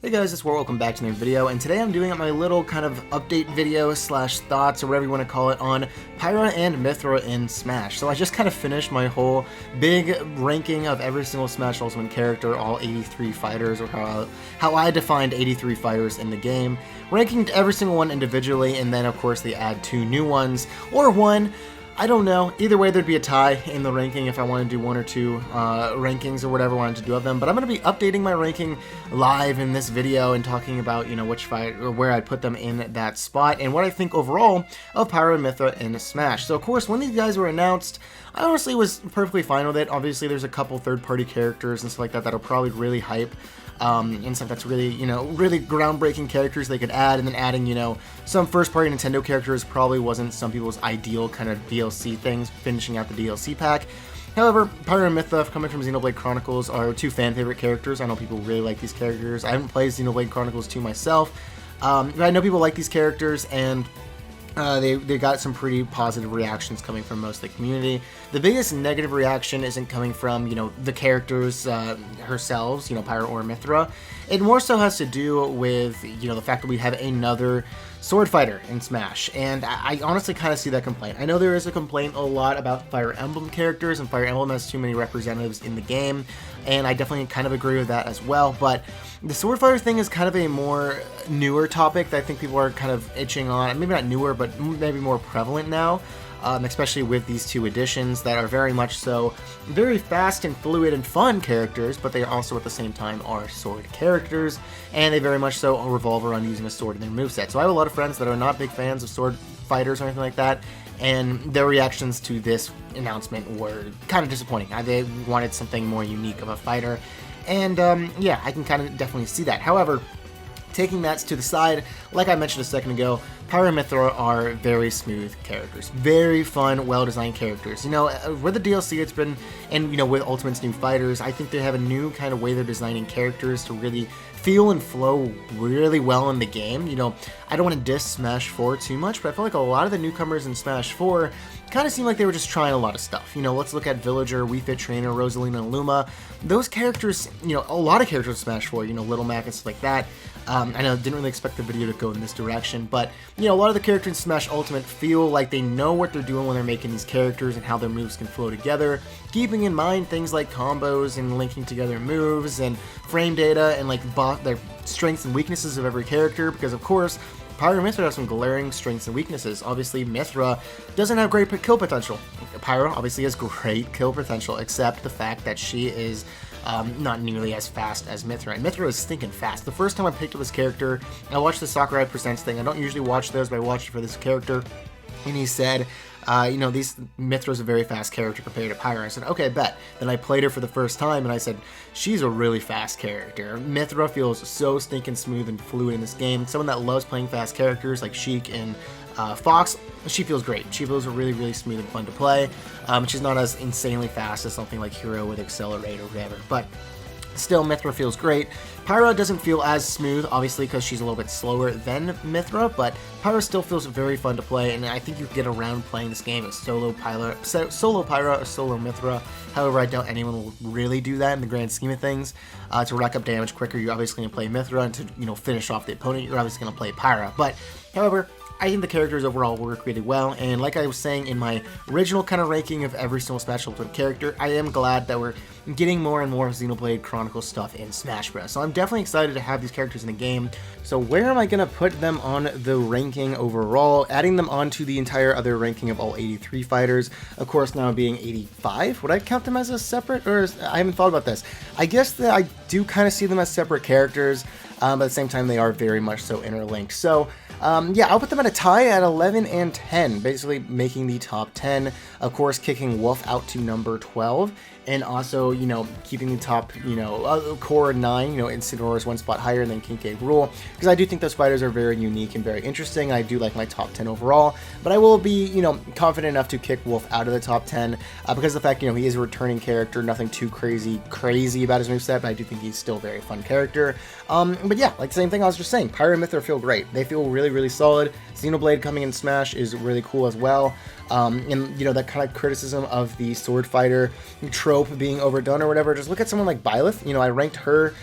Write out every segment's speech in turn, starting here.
Hey guys, it's War. Welcome back to another video, and today I'm doing my little kind of update video slash thoughts, or whatever you want to call it, on Pyra and Mythra in Smash. So I just kind of finished my whole big ranking of every single Smash Ultimate character, all 83 fighters, or how I defined 83 fighters in the game, ranking every single one individually, and then of course they add 2 new ones, or 1. I don't know. Either way, there'd be a tie in the ranking if I wanted to do 1 or 2 rankings or whatever I wanted to do of them. But I'm going to be updating my ranking live in this video and talking about, which fight or where I'd put them in that spot and what I think overall of Pyra and Mythra in Smash. So, of course, when these guys were announced, I honestly was perfectly fine with it. Obviously, there's a couple third-party characters and stuff like that that'll probably really hype. And stuff that's really, really groundbreaking characters they could add, and then adding, some first-party Nintendo characters probably wasn't some people's ideal kind of DLC things, finishing out the DLC pack. However, Pyra and Mythra, coming from Xenoblade Chronicles, are 2 fan-favorite characters. I know people really like these characters. I haven't played Xenoblade Chronicles 2 myself, but I know people like these characters, and they got some pretty positive reactions coming from most of the community. The biggest negative reaction isn't coming from, the characters herself, Pyra or Mythra. It more so has to do with, the fact that we have another sword fighter in Smash, and I honestly kind of see that complaint. I know there is a complaint a lot about Fire Emblem characters, and Fire Emblem has too many representatives in the game, and I definitely kind of agree with that as well, but the sword fighter thing is kind of a more newer topic that I think people are kind of itching on. Maybe not newer, but maybe more prevalent now, especially with these 2 additions that are very much so very fast and fluid and fun characters, but they also at the same time are sword characters, and they very much so revolve around using a sword in their moveset. So I have a lot of friends that are not big fans of sword fighters or anything like that, and their reactions to this announcement were kind of disappointing. They wanted something more unique of a fighter. And, yeah, I can kind of definitely see that. However, taking that to the side, like I mentioned a second ago, Pyra and Mythra are very smooth characters. Very fun, well-designed characters. With the DLC it's been, and, with Ultimate's new fighters, I think they have a new kind of way they're designing characters to really feel and flow really well in the game. I don't want to diss Smash 4 too much, but I feel like a lot of the newcomers in Smash 4 kind of seemed like they were just trying a lot of stuff. Let's look at Villager, Wii Fit Trainer, Rosalina, and Luma. Those characters, a lot of characters in Smash 4, Little Mac and stuff like that. I know I didn't really expect the video to go in this direction, but, a lot of the characters in Smash Ultimate feel like they know what they're doing when they're making these characters and how their moves can flow together, keeping in mind things like combos and linking together moves and frame data and, like, their strengths and weaknesses of every character, because, of course, Pyra and Mythra have some glaring strengths and weaknesses. Obviously, Mythra doesn't have great kill potential. Pyra obviously has great kill potential, except the fact that she is not nearly as fast as Mythra. And Mythra is stinking fast. The first time I picked up this character, I watched the Sakurai Presents thing. I don't usually watch those, but I watched it for this character. And he said, Mythra's a very fast character compared to Pyra. I said, okay, bet. Then I played her for the first time, and I said, she's a really fast character. Mythra feels so stinking smooth and fluid in this game. Someone that loves playing fast characters like Sheik and Fox, she feels great. She feels really, really smooth and fun to play. She's not as insanely fast as something like Hero with Accelerate or whatever, but still, Mythra feels great. Pyra doesn't feel as smooth, obviously, because she's a little bit slower than Mythra, but Pyra still feels very fun to play, and I think you can get around playing this game as solo Pyra or solo Mythra. However, I doubt anyone will really do that in the grand scheme of things. To rack up damage quicker, you're obviously going to play Mythra, and to finish off the opponent, you're obviously going to play Pyra. But, however, I think the characters overall work really well, and like I was saying in my original kind of ranking of every single Smash Ultimate character, I am glad that we're getting more and more Xenoblade Chronicles stuff in Smash Bros. So I'm definitely excited to have these characters in the game. So where am I going to put them on the ranking overall? Adding them onto the entire other ranking of all 83 fighters, of course now being 85. Would I count them as a separate, or I haven't thought about this. I guess that I do kind of see them as separate characters, but at the same time they are very much so interlinked. So yeah, I'll put them at a tie at 11 and 10, basically making the top 10, of course kicking Wolf out to number 12, and also, keeping the top, core 9, Incineroar's 1 spot higher than King K. Rool, because I do think those fighters are very unique and very interesting. I do like my top 10 overall, but I will be, confident enough to kick Wolf out of the top 10, because of the fact, he is a returning character, nothing too crazy about his moveset, but I do think he's still a very fun character. But yeah, like the same thing I was just saying, Pyra and Mythra feel great. They feel really, really solid. Xenoblade coming in Smash is really cool as well. And, that kind of criticism of the sword fighter trope being overdone or whatever, just look at someone like Byleth. I ranked her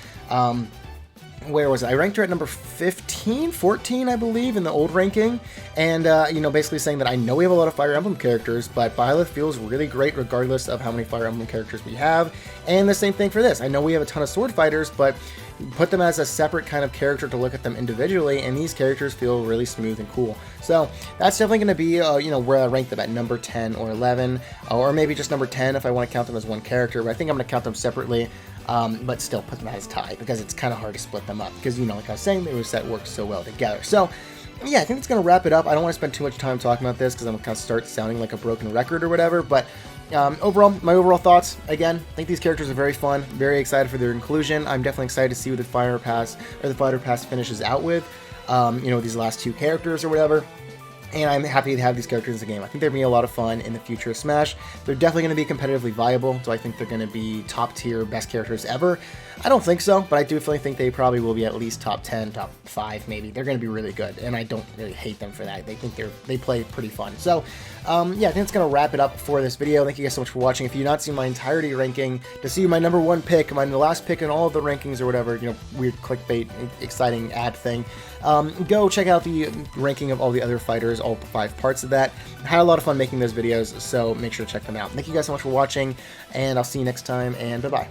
where was it? I ranked her at number 15, 14, I believe, in the old ranking. And, you know, basically saying that I know we have a lot of Fire Emblem characters, but Byleth feels really great regardless of how many Fire Emblem characters we have. And the same thing for this. I know we have a ton of sword fighters, but put them as a separate kind of character to look at them individually, and these characters feel really smooth and cool. So that's definitely going to be, you know, where I rank them at number 10 or 11, or maybe just number 10 if I want to count them as one character, but I think I'm going to count them separately. But still put them as tie because it's kind of hard to split them up because, you know, like I was saying, the set works so well together. So yeah, I think that's going to wrap it up. I don't want to spend too much time talking about this because I'm going to kind of start sounding like a broken record or whatever, but overall, my overall thoughts, again, I think these characters are very fun, very excited for their inclusion. I'm definitely excited to see what the Fighter Pass finishes out with, you know, these last two characters or whatever. And I'm happy to have these characters in the game. I think they're going to be a lot of fun in the future of Smash. They're definitely going to be competitively viable, so I think they're going to be top tier best characters ever. I don't think so, but I do think they probably will be at least top 10, top 5 maybe. They're going to be really good, and I don't really hate them for that. They think they play pretty fun. So, yeah, I think that's going to wrap it up for this video. Thank you guys so much for watching. If you've not seen my entirety ranking, to see my number 1 pick, my last pick in all of the rankings or whatever, you know, weird clickbait, exciting ad thing, go check out the ranking of all the other fighters, all 5 parts of that. I had a lot of fun making those videos, so make sure to check them out. Thank you guys so much for watching, and I'll see you next time, and bye-bye.